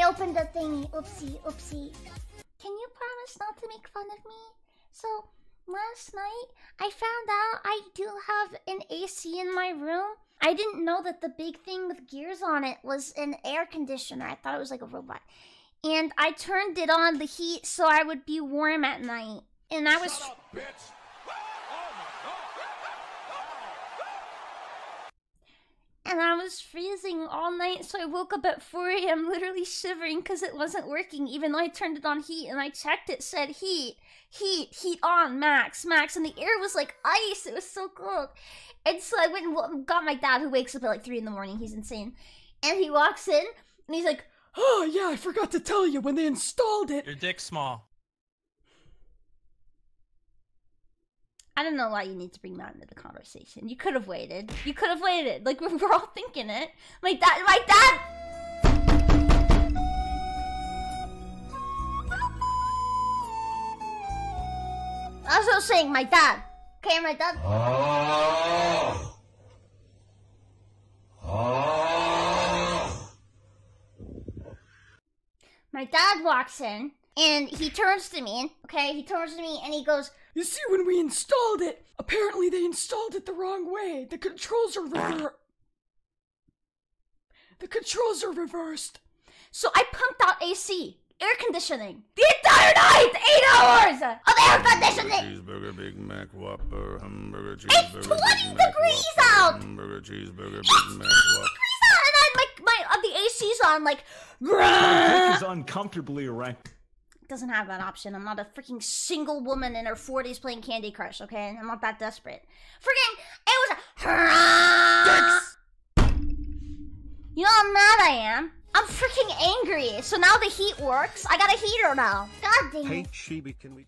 I opened the thingy. Oopsie, oopsie. Can you promise not to make fun of me? So, last night, I found out I do have an AC in my room. I didn't know that the big thing with gears on it was an air conditioner. I thought it was like a robot. And I turned it on the heat so I would be warm at night. And I was... Shut up, bitch! And I was freezing all night, so I woke up at 4 a.m. literally shivering because it wasn't working, even though I turned it on heat and I checked it, said heat on, max, and the air was like ice. It was so cold. And so I went and got my dad, who wakes up at like 3 in the morning. He's insane. And he walks in and he's like, oh yeah, I forgot to tell you, when they installed it... Your dick's small. I don't know why you need to bring that into the conversation. You could have waited. You could have waited. Like, we're all thinking it. My dad! I was also saying, my dad. Okay, my dad. My dad walks in, and he turns to me, okay? He turns to me, and he goes, you see, when we installed it, apparently they installed it the wrong way. The controls are reversed. So I pumped out AC, air conditioning, the entire night! 8 hours of air conditioning! Cheeseburger, Big Mac, Whopper, hamburger, It's cheeseburger, 20 Big Mac, degrees Whopper, out! Hamburger, cheeseburger, It's Big 20 Mac, Whopper. degrees out! And then the AC's on, like... My dick is uncomfortably erect. Doesn't have that option. I'm not a freaking single woman in her 40s playing Candy Crush, okay? I'm not that desperate. Freaking, it was You know how mad I am? I'm freaking angry. So now the heat works. I got a heater now. God dang it. Hey, Chibi, can we...